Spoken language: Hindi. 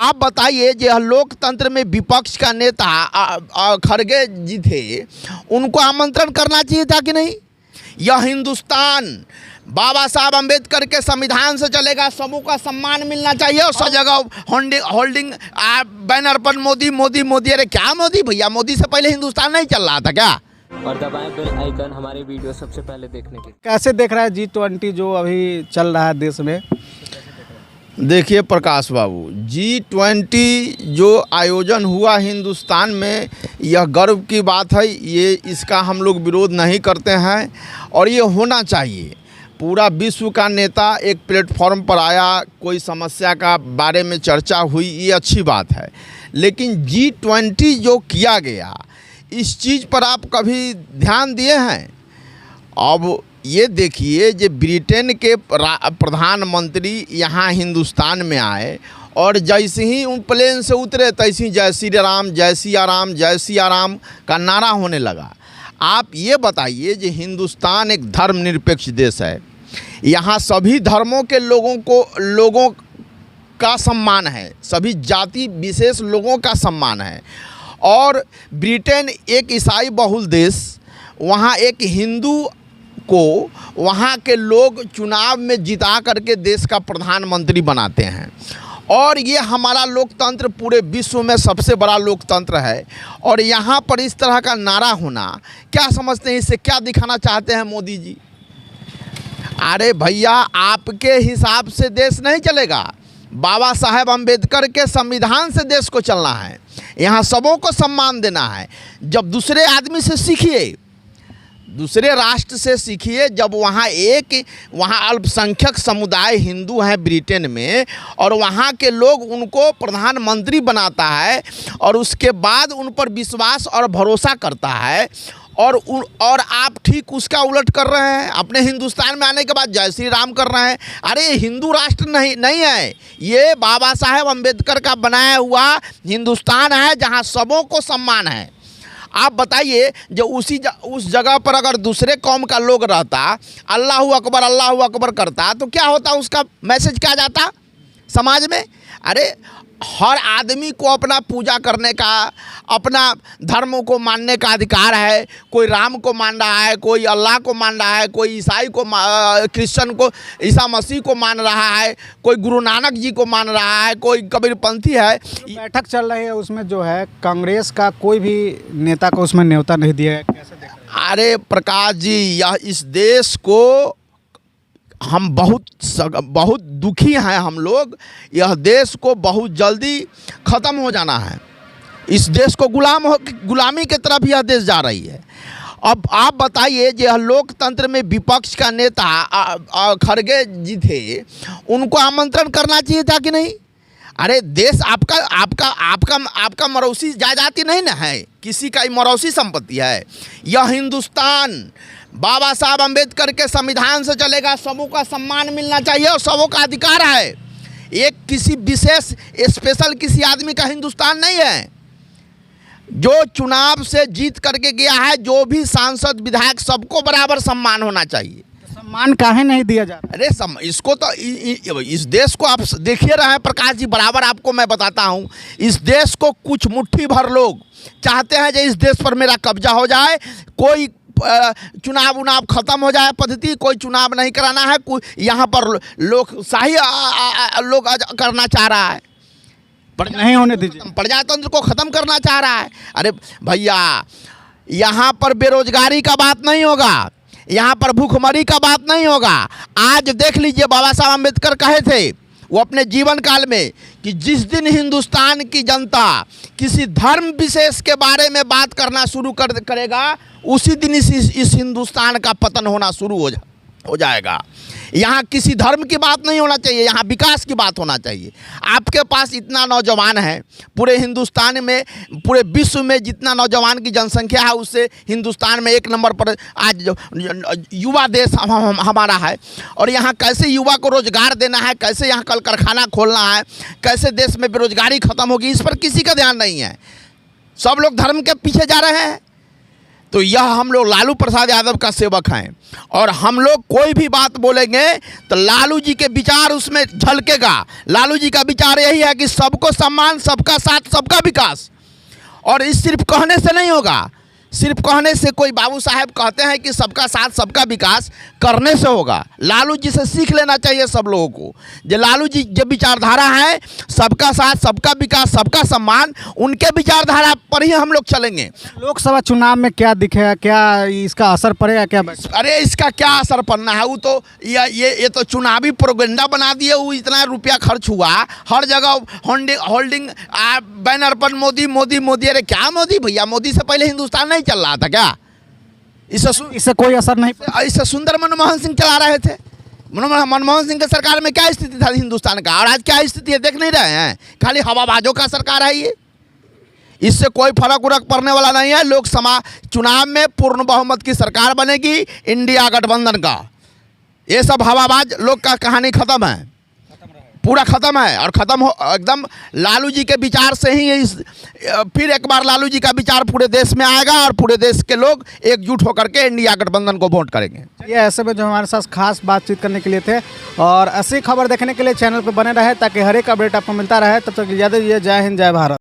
आप बताइए, जो लोकतंत्र में विपक्ष का नेता खड़गे जी थे, उनको आमंत्रण करना चाहिए था कि नहीं? यह हिंदुस्तान बाबा साहब अम्बेडकर के संविधान से चलेगा, सबों का सम्मान मिलना चाहिए। और सब जगह होल्डिंग बैनर पर मोदी मोदी मोदी। अरे क्या मोदी भैया, मोदी से पहले हिंदुस्तान नहीं चल रहा था क्या? और दबाएं बेल आइकन हमारे वीडियो सबसे पहले देखने के लिए। कैसे देख रहा है G20 जो अभी चल रहा है देश में? देखिए प्रकाश बाबू, G20 जो आयोजन हुआ हिंदुस्तान में, यह गर्व की बात है। ये इसका हम लोग विरोध नहीं करते हैं और ये होना चाहिए। पूरा विश्व का नेता एक प्लेटफॉर्म पर आया, कोई समस्या का बारे में चर्चा हुई, ये अच्छी बात है। लेकिन G20 जो किया गया, इस चीज़ पर आप कभी ध्यान दिए हैं? अब ये देखिए, जो ब्रिटेन के प्रधानमंत्री यहाँ हिंदुस्तान में आए और जैसे ही उन प्लेन से उतरे तैसे ही जय श्री राम जय सिया राम जय सिया राम का नारा होने लगा। आप ये बताइए, जो हिंदुस्तान एक धर्मनिरपेक्ष देश है, यहाँ सभी धर्मों के लोगों का सम्मान है, सभी जाति विशेष लोगों का सम्मान है। और ब्रिटेन एक ईसाई बहुल देश, वहाँ एक हिंदू को वहाँ के लोग चुनाव में जिता करके देश का प्रधानमंत्री बनाते हैं। और ये हमारा लोकतंत्र पूरे विश्व में सबसे बड़ा लोकतंत्र है। और यहाँ पर इस तरह का नारा होना, क्या समझते हैं, इससे क्या दिखाना चाहते हैं मोदी जी? अरे भैया, आपके हिसाब से देश नहीं चलेगा। बाबा साहेब अम्बेडकर के संविधान से देश को चलना है। यहाँ सबों को सम्मान देना है। जब दूसरे आदमी से सीखिए, दूसरे राष्ट्र से सीखिए। जब वहाँ अल्पसंख्यक समुदाय हिंदू हैं ब्रिटेन में, और वहाँ के लोग उनको प्रधानमंत्री बनाता है और उसके बाद उन पर विश्वास और भरोसा करता है, और आप ठीक उसका उलट कर रहे हैं। अपने हिंदुस्तान में आने के बाद जय श्री राम कर रहे हैं। अरे हिंदू राष्ट्र नहीं है, ये बाबा साहेब अम्बेडकर का बनाया हुआ हिंदुस्तान है, जहाँ सबों को सम्मान है। आप बताइए, जो उस जगह पर अगर दूसरे कौम का लोग रहता, अल्लाहू अकबर करता, तो क्या होता? उसका मैसेज क्या जाता समाज में? अरे हर आदमी को अपना पूजा करने का, अपना धर्म को मानने का अधिकार है। कोई राम को मान रहा है, कोई अल्लाह को मान रहा है, कोई ईसाई को, क्रिश्चियन को, ईसा मसीह को मान रहा है, कोई गुरु नानक जी को मान रहा है, कोई कबीरपंथी है। बैठक चल रही है, उसमें जो है कांग्रेस का कोई भी नेता को उसमें न्योता नहीं दिया है, कैसे देख रहे हैं? अरे प्रकाश जी, यह इस देश को हम बहुत दुखी हैं हम लोग। यह देश को बहुत जल्दी ख़त्म हो जाना है। इस देश को गुलामी की तरफ यह देश जा रही है। अब आप बताइए, जो लोकतंत्र में विपक्ष का नेता खड़गे जी थे, उनको आमंत्रण करना चाहिए था कि नहीं? अरे देश आपका मरौसी जायदाद नहीं ना है, किसी का मरौसी संपत्ति है। यह हिंदुस्तान बाबा साहब अम्बेडकर के संविधान से चलेगा, सबों का सम्मान मिलना चाहिए और सबों का अधिकार है। एक किसी विशेष स्पेशल किसी आदमी का हिंदुस्तान नहीं है। जो चुनाव से जीत करके गया है, जो भी सांसद विधायक, सबको बराबर सम्मान होना चाहिए। सम्मान काहे नहीं दिया जाता? अरे इसको तो इस देश को आप देखिए रहे हैं प्रकाश जी, बराबर आपको मैं बताता हूँ। इस देश को कुछ मुट्ठी भर लोग चाहते हैं जो इस देश पर मेरा कब्जा हो जाए, कोई चुनाव खत्म हो जाए पद्धति, कोई चुनाव नहीं कराना है, कोई यहाँ पर लोकशाही लोग करना चाह रहा है, नहीं होने दीजिए, प्रजातंत्र को ख़त्म करना चाह रहा है। अरे भैया, यहाँ पर बेरोजगारी का बात नहीं होगा, यहाँ पर भूखमरी का बात नहीं होगा। आज देख लीजिए, बाबा साहब अम्बेडकर कहे थे वो अपने जीवन काल में कि जिस दिन हिंदुस्तान की जनता किसी धर्म विशेष के बारे में बात करना शुरू करेगा, उसी दिन इस हिंदुस्तान का पतन होना शुरू हो जाएगा। यहाँ किसी धर्म की बात नहीं होना चाहिए, यहाँ विकास की बात होना चाहिए। आपके पास इतना नौजवान है, पूरे हिंदुस्तान में, पूरे विश्व में जितना नौजवान की जनसंख्या है, उससे हिंदुस्तान में एक नंबर पर आज युवा देश हमारा है। और यहाँ कैसे युवा को रोजगार देना है, कैसे यहाँ कल कारखाना खोलना है, कैसे देश में बेरोजगारी ख़त्म होगी, इस पर किसी का ध्यान नहीं है। सब लोग धर्म के पीछे जा रहे हैं। तो यह हम लोग लालू प्रसाद यादव का सेवक हैं और हम लोग कोई भी बात बोलेंगे तो लालू जी के विचार उसमें झलकेगा। लालू जी का विचार यही है कि सबको सम्मान, सबका साथ, सबका विकास। और इस सिर्फ कहने से नहीं होगा, सिर्फ कहने से कोई बाबू साहब कहते हैं कि सबका साथ सबका विकास, करने से होगा। लालू जी से सीख लेना चाहिए सब लोगों को। जो लालू जी जो विचारधारा है, सबका साथ सबका विकास सबका सम्मान, उनके विचारधारा पर ही हम लोग चलेंगे। लोकसभा चुनाव में क्या दिखेगा, क्या इसका असर पड़ेगा क्या? अरे इसका क्या असर पड़ना है, वो तो ये तो चुनावी प्रोपेगेंडा बना दिए। वो इतना रुपया खर्च हुआ, हर जगह होल्डिंग बैनर पर मोदी मोदी मोदी। अरे क्या मोदी भैया, मोदी से पहले हिंदुस्तान नहीं चल रहा था क्या? इससे कोई असर नहीं। इससे सुंदर मनमोहन सिंह चला रहे थे। मनमोहन सिंह की सरकार में क्या स्थिति था हिंदुस्तान का, और आज क्या स्थिति है देख नहीं रहे हैं? खाली हवाबाजों का सरकार है ये। इससे कोई फर्क उरक पड़ने वाला नहीं है। लोकसभा चुनाव में पूर्ण बहुमत की सरकार बनेगी इंडिया गठबंधन का। ये सब हवाबाज लोग का कहानी खत्म है, पूरा खत्म है। और ख़त्म हो एकदम लालू जी के विचार से ही फिर एक बार लालू जी का विचार पूरे देश में आएगा और पूरे देश के लोग एकजुट होकर के इंडिया गठबंधन को वोट करेंगे। ये ऐसे में जो हमारे साथ खास बातचीत करने के लिए थे, और ऐसी खबर देखने के लिए चैनल पर बने रहे ताकि हर एक अपडेट आपको मिलता रहे। तब तक इजाज़त दीजिए। जय हिंद, जय भारत।